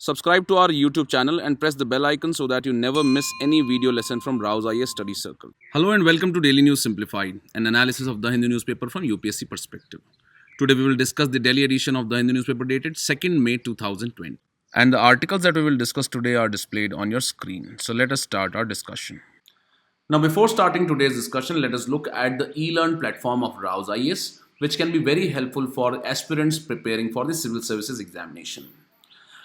Subscribe to our YouTube channel and press the bell icon so that you never miss any video lesson from Rao's IAS Study Circle. Hello and welcome to Daily News Simplified, an analysis of the Hindu newspaper from UPSC perspective. Today we will discuss the Delhi edition of the Hindu newspaper dated 2nd May 2020. And the articles that we will discuss today are displayed on your screen. So let us start our discussion. Now, before starting today's discussion, let us look at the e-learn platform of Rao's IAS, which can be very helpful for aspirants preparing for the civil services examination.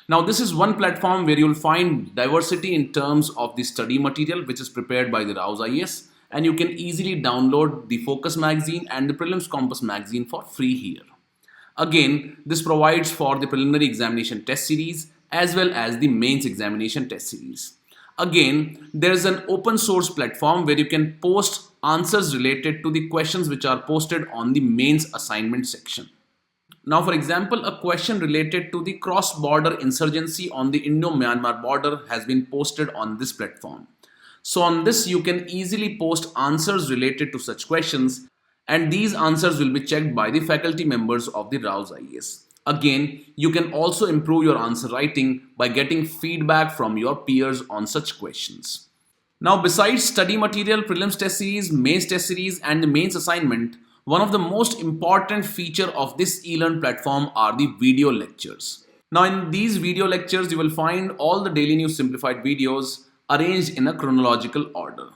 Now, this is one platform where you'll find diversity in terms of the study material which is prepared by the Rao's IAS, and you can easily download the Focus magazine and the Prelims Compass magazine for free here. Again, this provides for the preliminary examination test series as well as the mains examination test series. Again, there is an open source platform where you can post answers related to the questions which are posted on the mains assignment section. Now, for example, a question related to the cross-border insurgency on the Indo-Myanmar border has been posted on this platform. So on this, you can easily post answers related to such questions, and these answers will be checked by the faculty members of the Rao's IAS. Again, you can also improve your answer writing by getting feedback from your peers on such questions. Now, besides study material, prelims test series, mains test series, and the mains assignment, one of the most important feature of this e-learn platform are the video lectures. Now, in these video lectures, you will find all the Daily News Simplified videos arranged in a chronological order.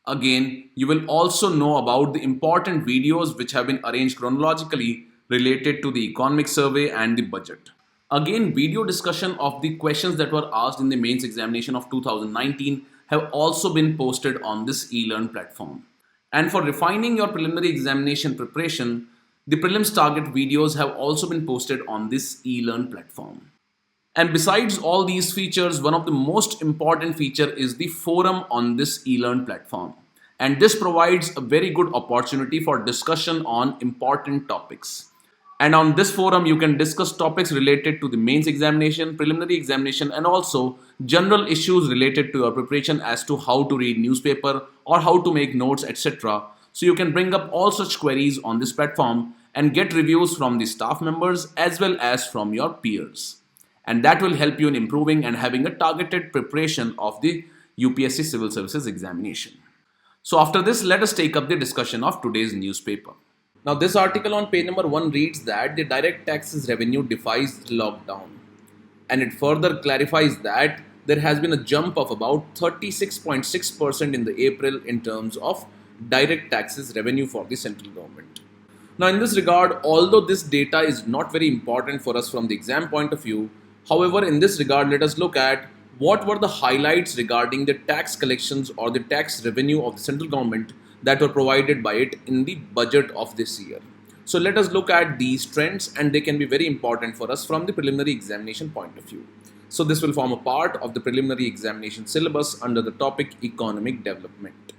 Again, you will also know about the important videos which have been arranged chronologically related to the economic survey and the budget. Again, video discussion of the questions that were asked in the mains examination of 2019 have also been posted on this e-learn platform. And for refining your preliminary examination preparation, the prelims target videos have also been posted on this e-learn platform. And besides all these features, one of the most important feature is the forum on this e-learn platform. And this provides a very good opportunity for discussion on important topics. And on this forum, you can discuss topics related to the mains examination, preliminary examination, and also general issues related to your preparation as to how to read newspaper or how to make notes, etc. So you can bring up all such queries on this platform and get reviews from the staff members as well as from your peers. And that will help you in improving and having a targeted preparation of the UPSC Civil Services examination. So after this, let us take up the discussion of today's newspaper. Now, this article on page number 1 reads that the direct taxes revenue defies lockdown, and it further clarifies that there has been a jump of about 36.6% in the April in terms of direct taxes revenue for the central government. Now, in this regard, although this data is not very important for us from the exam point of view, however, in this regard, let us look at what were the highlights regarding the tax collections or the tax revenue of the central government that were provided by it in the budget of this year. So let us look at these trends, and they can be very important for us from the preliminary examination point of view. So this will form a part of the preliminary examination syllabus under the topic economic development.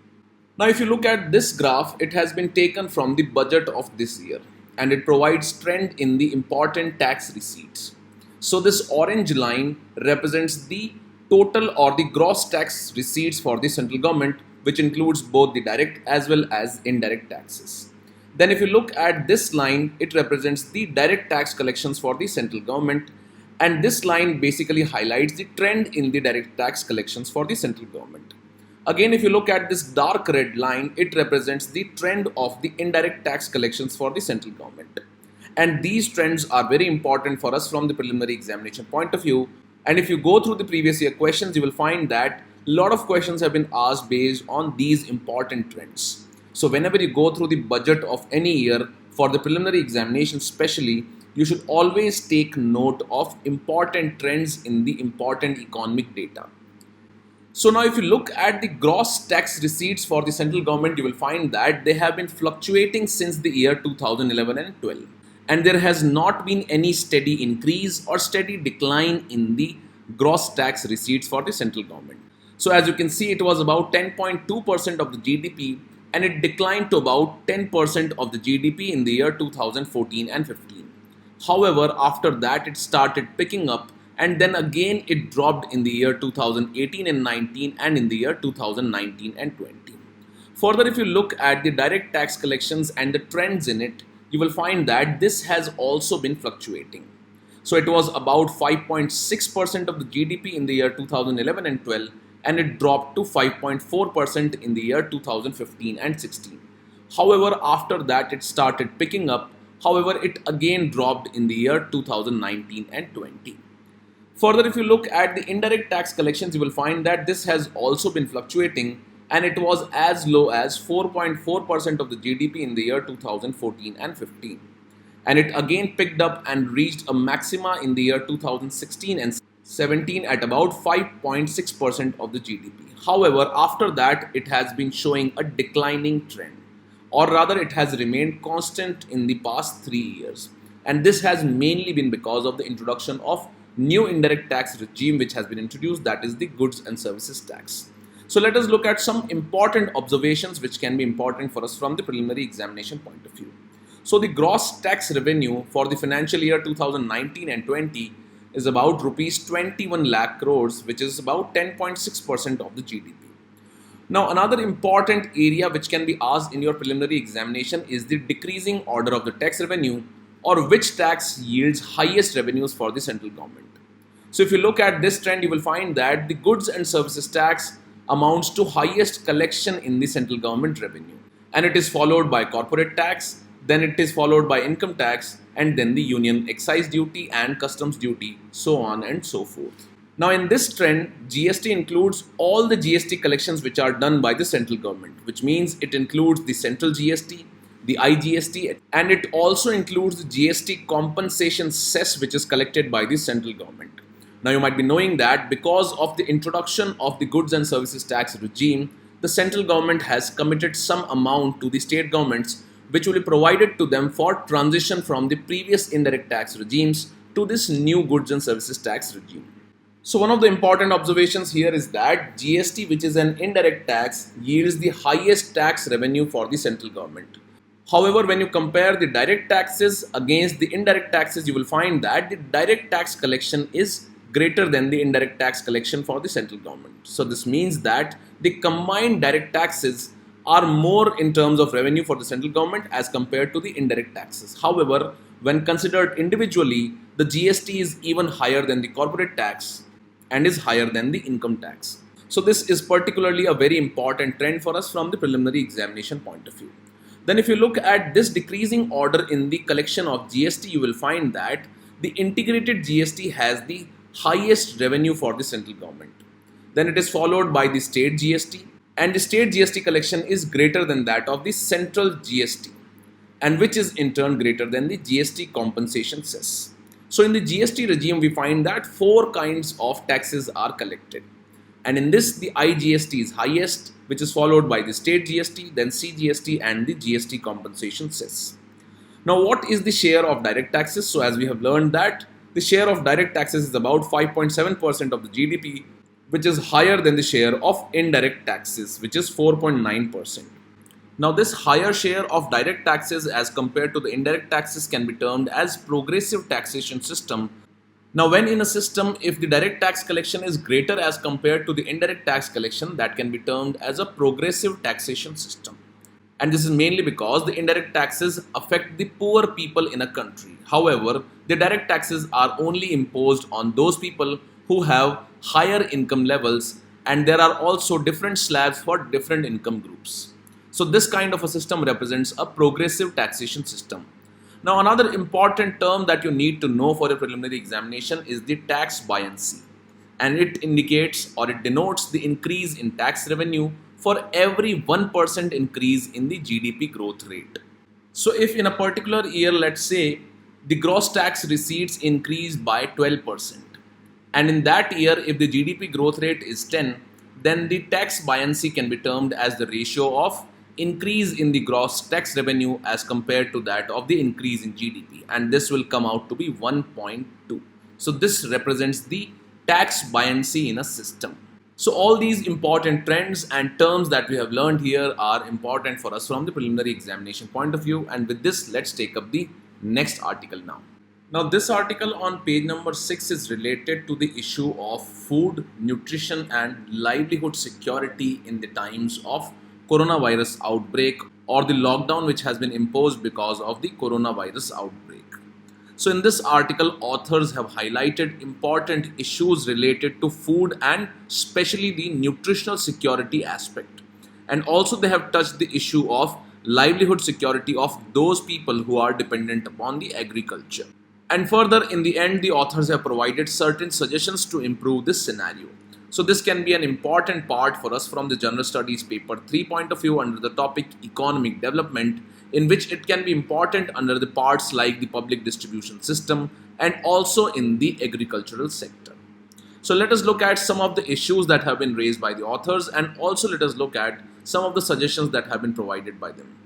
Now, if you look at this graph, it has been taken from the budget of this year, and it provides trend in the important tax receipts. So this orange line represents the total or the gross tax receipts for the central government, which includes both the direct as well as indirect taxes. Then if you look at this line, it represents the direct tax collections for the central government, and this line basically highlights the trend in the direct tax collections for the central government. Again, if you look at this dark red line, it represents the trend of the indirect tax collections for the central government. And these trends are very important for us from the preliminary examination point of view. And if you go through the previous year questions, you will find that a lot of questions have been asked based on these important trends. So whenever you go through the budget of any year for the preliminary examination especially, you should always take note of important trends in the important economic data. So now if you look at the gross tax receipts for the central government, you will find that they have been fluctuating since the year 2011 and 12. And there has not been any steady increase or steady decline in the gross tax receipts for the central government. So as you can see, it was about 10.2% of the GDP, and it declined to about 10% of the GDP in the year 2014 and 15. However, after that it started picking up, and then again it dropped in the year 2018 and 19 and in the year 2019 and 20. Further, if you look at the direct tax collections and the trends in it, you will find that this has also been fluctuating. So it was about 5.6% of the GDP in the year 2011 and 12, and it dropped to 5.4% in the year 2015 and 16. However, after that it started picking up. However, it again dropped in the year 2019 and 20. Further, if you look at the indirect tax collections, you will find that this has also been fluctuating, and it was as low as 4.4% of the GDP in the year 2014 and 15. And it again picked up and reached a maxima in the year 2016 and 17 at about 5.6% of the GDP. However, after that, it has been showing a declining trend, or rather, it has remained constant in the past 3 years. And this has mainly been because of the introduction of new indirect tax regime which has been introduced, that is the goods and services tax. So let us look at some important observations which can be important for us from the preliminary examination point of view. So the gross tax revenue for the financial year 2019 and 20 is about rupees 21 lakh crores, which is about 10.6% of the GDP. Now, another important area which can be asked in your preliminary examination is the decreasing order of the tax revenue, or which tax yields highest revenues for the central government. So if you look at this trend, you will find that the goods and services tax amounts to highest collection in the central government revenue, and it is followed by corporate tax, then it is followed by income tax, and then the union excise duty and customs duty, so on and so forth. Now in this trend, GST includes all the GST collections which are done by the central government, which means it includes the central GST, the IGST, and it also includes the GST compensation cess which is collected by the central government. Now you might be knowing that because of the introduction of the goods and services tax regime, the central government has committed some amount to the state governments which will be provided to them for transition from the previous indirect tax regimes to this new goods and services tax regime. So one of the important observations here is that GST, which is an indirect tax, yields the highest tax revenue for the central government. However, when you compare the direct taxes against the indirect taxes, you will find that the direct tax collection is greater than the indirect tax collection for the central government. So this means that the combined direct taxes are more in terms of revenue for the central government as compared to the indirect taxes. However, when considered individually, the GST is even higher than the corporate tax and is higher than the income tax. So this is particularly a very important trend for us from the preliminary examination point of view. Then if you look at this decreasing order in the collection of GST, you will find that the integrated GST has the highest revenue for the central government. Then it is followed by the state GST, and the state GST collection is greater than that of the central GST, and which is in turn greater than the GST compensation cess. So in the GST regime, we find that 4 kinds of taxes are collected. And in this, the IGST is highest, which is followed by the state GST, then CGST and the GST compensation cess. Now, what is the share of direct taxes? So as we have learned that the share of direct taxes is about 5.7% of the GDP, which is higher than the share of indirect taxes, which is 4.9%. Now, this higher share of direct taxes as compared to the indirect taxes can be termed as progressive taxation system. Now, when in a system, if the direct tax collection is greater as compared to the indirect tax collection, that can be termed as a progressive taxation system. And this is mainly because the indirect taxes affect the poor people in a country. However, the direct taxes are only imposed on those people who have higher income levels, and there are also different slabs for different income groups. So this kind of a system represents a progressive taxation system. Now, another important term that you need to know for a preliminary examination is the tax buoyancy, and it indicates or it denotes the increase in tax revenue for every 1% increase in the GDP growth rate. So if in a particular year, let's say, the gross tax receipts increase by 12%, and in that year, if the GDP growth rate is 10, then the tax buoyancy can be termed as the ratio of increase in the gross tax revenue as compared to that of the increase in GDP, and this will come out to be 1.2. So this represents the tax buoyancy in a system. So all these important trends and terms that we have learned here are important for us from the preliminary examination point of view, and with this, let's take up the next article now. Now this article on page number 6 is related to the issue of food, nutrition and livelihood security in the times of coronavirus outbreak or the lockdown which has been imposed because of the coronavirus outbreak. So in this article, authors have highlighted important issues related to food and especially the nutritional security aspect. And also they have touched the issue of livelihood security of those people who are dependent upon the agriculture. And further, in the end, the authors have provided certain suggestions to improve this scenario. So this can be an important part for us from the General Studies paper 3 point of view under the topic economic development, in which it can be important under the parts like the public distribution system and also in the agricultural sector. So let us look at some of the issues that have been raised by the authors, and also let us look at some of the suggestions that have been provided by them.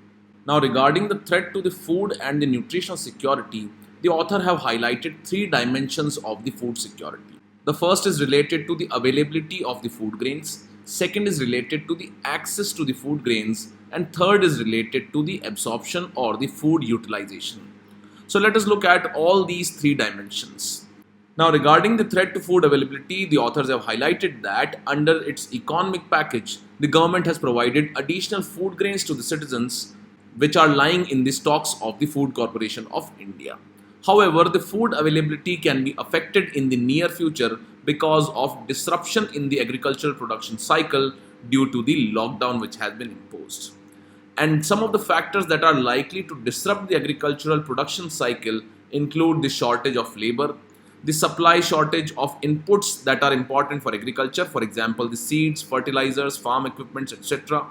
Now, regarding the threat to the food and the nutritional security, the author have highlighted three dimensions of the food security. The first is related to the availability of the food grains, second is related to the access to the food grains, and third is related to the absorption or the food utilization. So let us look at all these three dimensions. Now, regarding the threat to food availability, the authors have highlighted that under its economic package, the government has provided additional food grains to the citizens which are lying in the stocks of the Food Corporation of India. However, the food availability can be affected in the near future because of disruption in the agricultural production cycle due to the lockdown which has been imposed. And some of the factors that are likely to disrupt the agricultural production cycle include the shortage of labor, the supply shortage of inputs that are important for agriculture, for example, the seeds, fertilizers, farm equipments, etc.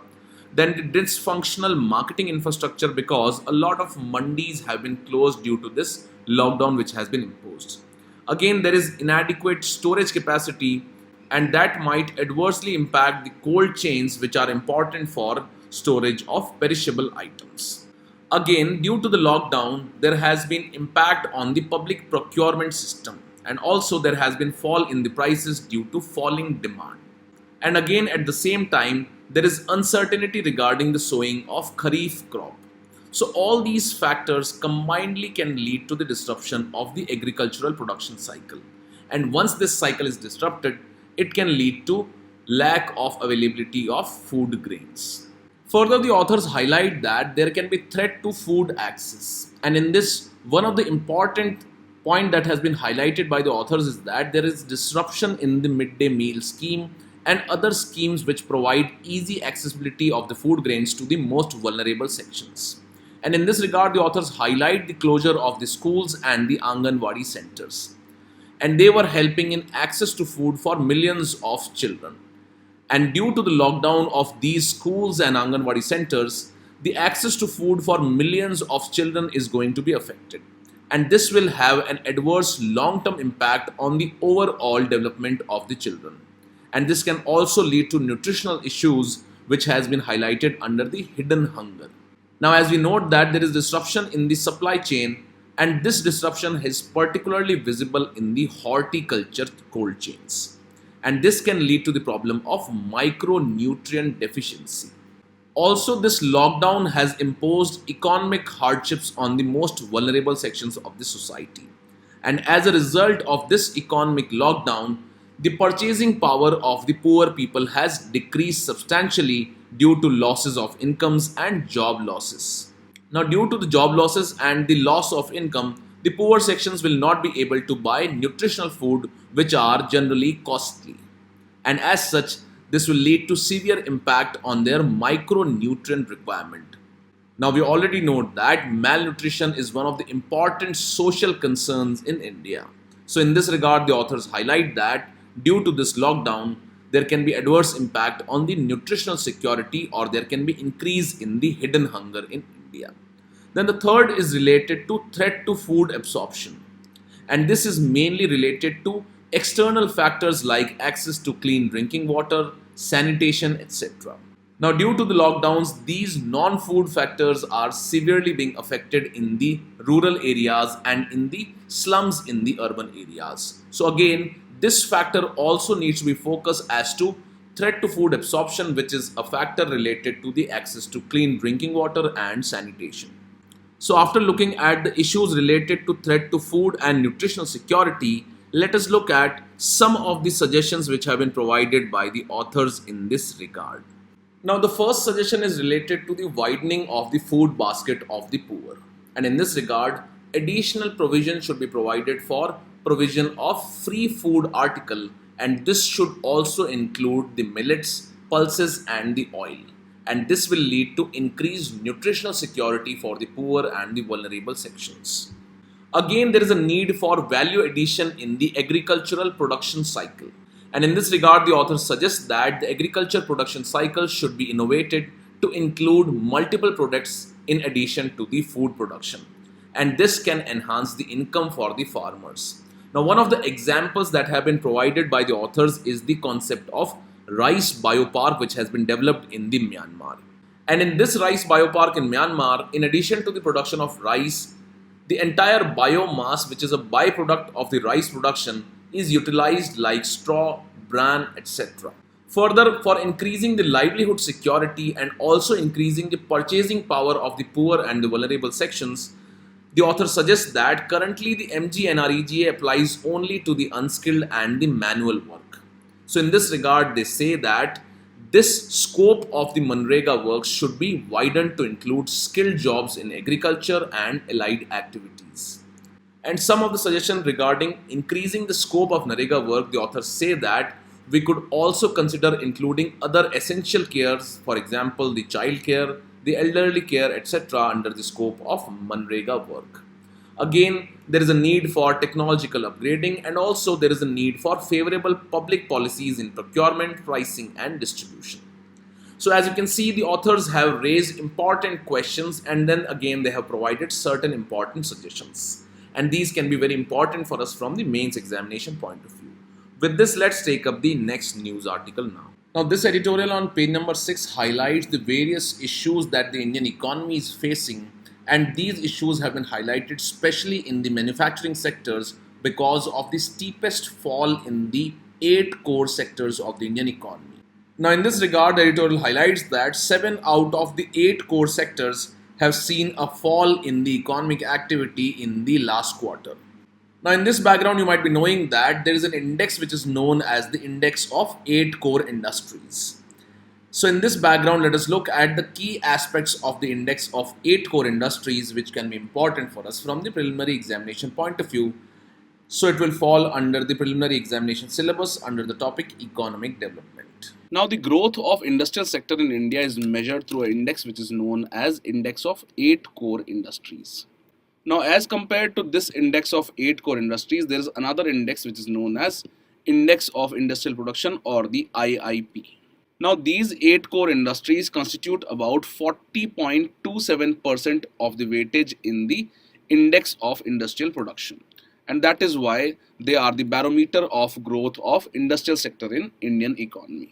Then the dysfunctional marketing infrastructure because a lot of mandis have been closed due to this lockdown which has been imposed. Again, there is inadequate storage capacity, and that might adversely impact the cold chains which are important for storage of perishable items. Again, due to the lockdown, there has been impact on the public procurement system, and also there has been fall in the prices due to falling demand. And again, at the same time, there is uncertainty regarding the sowing of Kharif crop. So all these factors combinedly can lead to the disruption of the agricultural production cycle. And once this cycle is disrupted, it can lead to lack of availability of food grains. Further, the authors highlight that there can be threat to food access. And in this, one of the important point that has been highlighted by the authors is that there is disruption in the midday meal scheme and other schemes which provide easy accessibility of the food grains to the most vulnerable sections. And in this regard, the authors highlight the closure of the schools and the Anganwadi centers. And they were helping in access to food for millions of children. And due to the lockdown of these schools and Anganwadi centers, the access to food for millions of children is going to be affected. And this will have an adverse long-term impact on the overall development of the children. And this can also lead to nutritional issues which has been highlighted under the hidden hunger. Now, as we note that there is disruption in the supply chain, and this disruption is particularly visible in the horticulture cold chains. And this can lead to the problem of micronutrient deficiency. Also, this lockdown has imposed economic hardships on the most vulnerable sections of the society. And as a result of this economic lockdown, the purchasing power of the poor people has decreased substantially due to losses of incomes and job losses. Now, due to the job losses and the loss of income, the poor sections will not be able to buy nutritional food which are generally costly. And as such, this will lead to severe impact on their micronutrient requirement. Now, we already know that malnutrition is one of the important social concerns in India. So in this regard, the authors highlight that due to this lockdown, there can be adverse impact on the nutritional security, or there can be increase in the hidden hunger in India. Then the third is related to threat to food absorption. And this is mainly related to external factors like access to clean drinking water, sanitation, etc. Now, due to the lockdowns, these non-food factors are severely being affected in the rural areas and in the slums in the urban areas. So again, this factor also needs to be focused as to threat to food absorption, which is a factor related to the access to clean drinking water and sanitation. So after looking at the issues related to threat to food and nutritional security, let us look at some of the suggestions which have been provided by the authors in this regard. Now, the first suggestion is related to the widening of the food basket of the poor. And in this regard, additional provision should be provided for provision of free food article, and this should also include the millets, pulses and the oil, and this will lead to increased nutritional security for the poor and the vulnerable sections. Again, there is a need for value addition in the agricultural production cycle. And in this regard, the author suggests that the agriculture production cycle should be innovated to include multiple products in addition to the food production. And this can enhance the income for the farmers. Now, one of the examples that have been provided by the authors is the concept of rice biopark, which has been developed in the Myanmar. And in this rice biopark in Myanmar, in addition to the production of rice, the entire biomass, which is a byproduct of the rice production, is utilized like straw, bran, etc. Further, for increasing the livelihood security and also increasing the purchasing power of the poor and the vulnerable sections, the author suggests that currently the MGNREGA applies only to the unskilled and the manual work. So in this regard, they say that this scope of the Manrega works should be widened to include skilled jobs in agriculture and allied activities. And some of the suggestions regarding increasing the scope of Narega work, the authors say that we could also consider including other essential cares, for example, the child care, the elderly care, etc., under the scope of Manrega work. Again, there is a need for technological upgrading, and also there is a need for favorable public policies in procurement, pricing, and distribution. So as you can see, the authors have raised important questions, and then again they have provided certain important suggestions. And these can be very important for us from the mains examination point of view. With this, let's take up the next news article now. Now, this editorial on page number 6 highlights the various issues that the Indian economy is facing, and these issues have been highlighted especially in the manufacturing sectors because of the steepest fall in the 8 core sectors of the Indian economy. Now, in this regard, the editorial highlights that 7 out of the 8 core sectors have seen a fall in the economic activity in the last quarter. Now, in this background, you might be knowing that there is an index which is known as the index of 8 core industries. So in this background, let us look at the key aspects of the index of 8 core industries which can be important for us from the preliminary examination point of view. So it will fall under the preliminary examination syllabus under the topic economic development. Now, the growth of industrial sector in India is measured through an index which is known as index of 8 core industries. Now, as compared to this index of 8 core industries, there is another index which is known as index of industrial production, or the IIP. Now, these 8 core industries constitute about 40.27% of the weightage in the index of industrial production, and that is why they are the barometer of growth of industrial sector in Indian economy.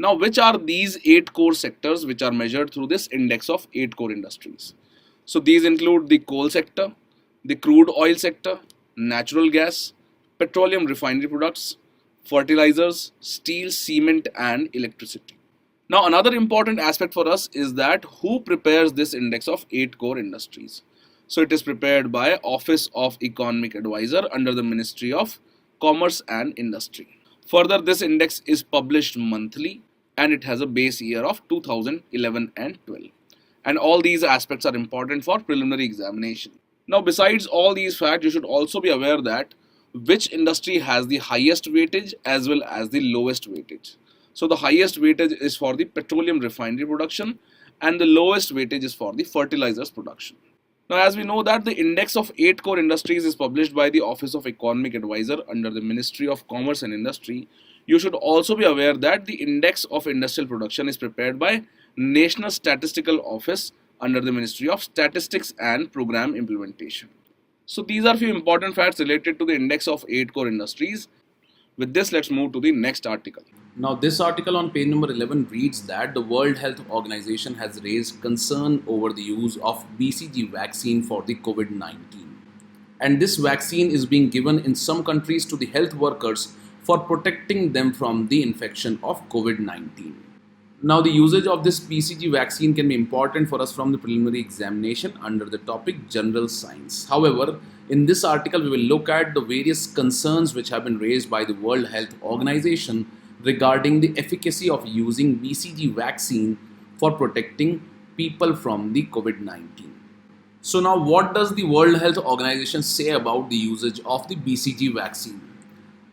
Now, which are these 8 core sectors which are measured through this index of 8 core industries? So these include the coal sector, the crude oil sector, natural gas, petroleum refinery products, fertilizers, steel, cement, and electricity. Now, another important aspect for us is that who prepares this index of 8 core industries. So it is prepared by Office of Economic Advisor under the Ministry of Commerce and Industry. Further, this index is published monthly and it has a base year of 2011 and 12. And all these aspects are important for preliminary examination. Now, besides all these facts, you should also be aware that which industry has the highest weightage as well as the lowest weightage. So the highest weightage is for the petroleum refinery production and the lowest weightage is for the fertilizers production. Now, as we know that the index of 8 core industries is published by the Office of Economic Advisor under the Ministry of Commerce and Industry, you should also be aware that the index of industrial production is prepared by National Statistical Office under the Ministry of Statistics and Program Implementation. So these are few important facts related to the index of 8 core industries. With this, let's move to the next article. Now, this article on page number 11 reads that the World Health Organization has raised concern over the use of BCG vaccine for the COVID-19. And this vaccine is being given in some countries to the health workers for protecting them from the infection of COVID-19. Now, the usage of this BCG vaccine can be important for us from the preliminary examination under the topic General Science. However, in this article, we will look at the various concerns which have been raised by the World Health Organization regarding the efficacy of using BCG vaccine for protecting people from the COVID-19. So now what does the World Health Organization say about the usage of the BCG vaccine?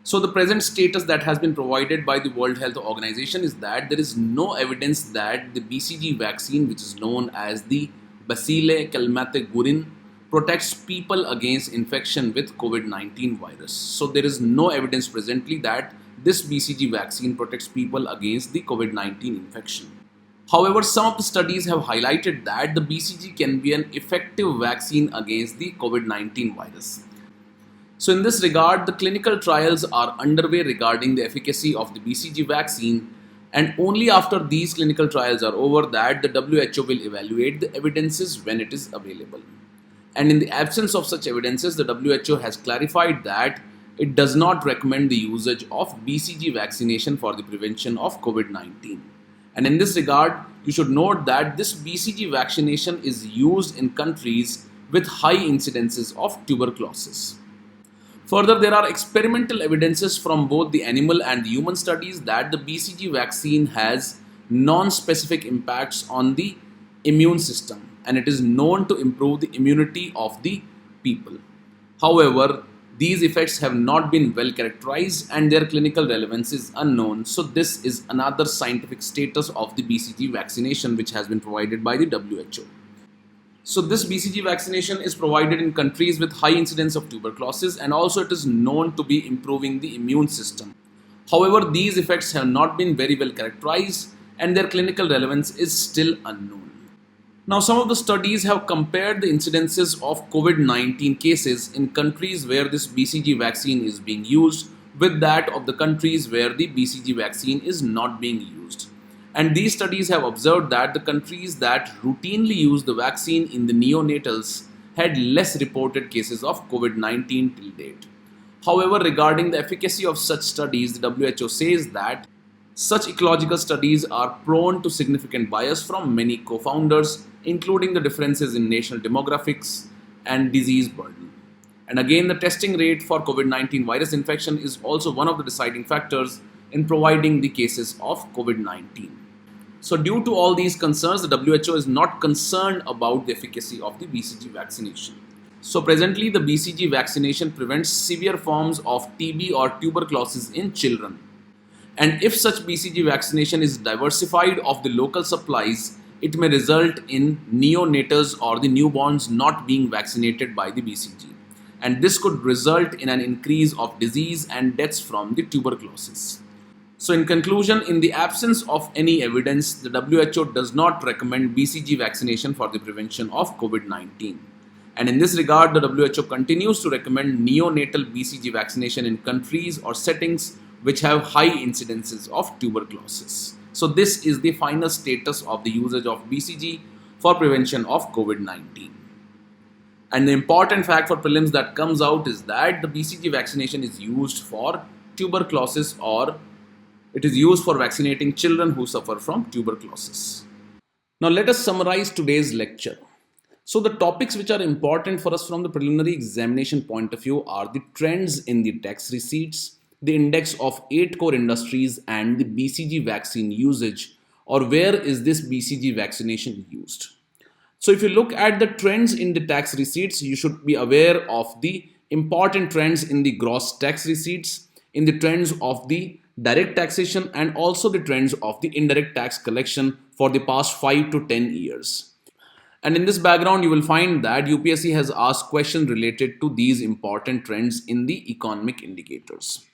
So the present status that has been provided by the World Health Organization is that there is no evidence that the BCG vaccine, which is known as the Bacille calmette-guerin, protects people against infection with COVID-19 virus. So there is no evidence presently that this BCG vaccine protects people against the COVID-19 infection. However, some of the studies have highlighted that the BCG can be an effective vaccine against the COVID-19 virus. So in this regard, the clinical trials are underway regarding the efficacy of the BCG vaccine, and only after these clinical trials are over that the WHO will evaluate the evidences when it is available. And in the absence of such evidences, the WHO has clarified that it does not recommend the usage of BCG vaccination for the prevention of COVID-19. And in this regard, you should note that this BCG vaccination is used in countries with high incidences of tuberculosis. Further, there are experimental evidences from both the animal and the human studies that the BCG vaccine has non-specific impacts on the immune system, and it is known to improve the immunity of the people. However, these effects have not been well characterized and their clinical relevance is unknown. So this is another scientific status of the BCG vaccination which has been provided by the WHO. So this BCG vaccination is provided in countries with high incidence of tuberculosis, and also it is known to be improving the immune system. However, these effects have not been very well characterized and their clinical relevance is still unknown. Now, some of the studies have compared the incidences of COVID-19 cases in countries where this BCG vaccine is being used with that of the countries where the BCG vaccine is not being used. And these studies have observed that the countries that routinely use the vaccine in the neonatals had less reported cases of COVID-19 till date. However, regarding the efficacy of such studies, the WHO says that such ecological studies are prone to significant bias from many co-founders, including the differences in national demographics and disease burden. And again, the testing rate for COVID-19 virus infection is also one of the deciding factors in providing the cases of COVID-19. So due to all these concerns, the WHO is not concerned about the efficacy of the BCG vaccination. So presently, the BCG vaccination prevents severe forms of TB or tuberculosis in children. And if such BCG vaccination is diversified of the local supplies, it may result in neonatals or the newborns not being vaccinated by the BCG. And this could result in an increase of disease and deaths from the tuberculosis. So in conclusion, in the absence of any evidence, the WHO does not recommend BCG vaccination for the prevention of COVID-19. And in this regard, the WHO continues to recommend neonatal BCG vaccination in countries or settings which have high incidences of tuberculosis. So this is the final status of the usage of BCG for prevention of COVID-19. And the important fact for prelims that comes out is that the BCG vaccination is used for tuberculosis, or it is used for vaccinating children who suffer from tuberculosis. Now let us summarize today's lecture. So the topics which are important for us from the preliminary examination point of view are the trends in the tax receipts, the index of 8 core industries, and the BCG vaccine usage, or where is this BCG vaccination used. So if you look at the trends in the tax receipts, you should be aware of the important trends in the gross tax receipts, in the trends of the direct taxation, and also the trends of the indirect tax collection for the past 5 to 10 years. And in this background, you will find that UPSC has asked questions related to these important trends in the economic indicators.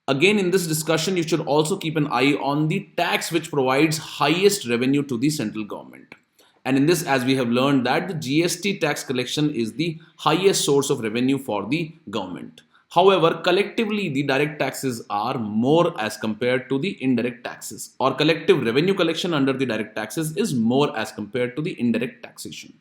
Again, in this discussion, you should also keep an eye on the tax which provides highest revenue to the central government. And in this, as we have learned, that the GST tax collection is the highest source of revenue for the government. However, collectively, the direct taxes are more as compared to the indirect taxes, or collective revenue collection under the direct taxes is more as compared to the indirect taxation.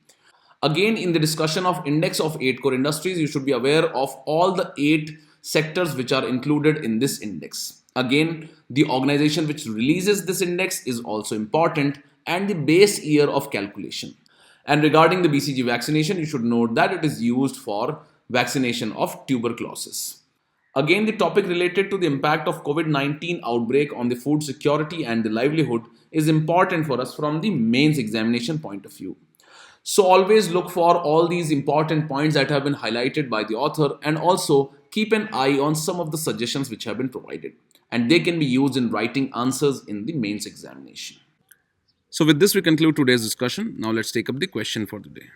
Again, in the discussion of index of 8 core industries, you should be aware of all the 8 sectors which are included in this index. Again, the organization which releases this index is also important, and the base year of calculation. And regarding the BCG vaccination, you should note that it is used for vaccination of tuberculosis. Again, the topic related to the impact of COVID-19 outbreak on the food security and the livelihood is important for us from the mains examination point of view. So always look for all these important points that have been highlighted by the author, and also keep an eye on some of the suggestions which have been provided, and they can be used in writing answers in the mains examination. So with this we conclude today's discussion. Now let's take up the question for the day.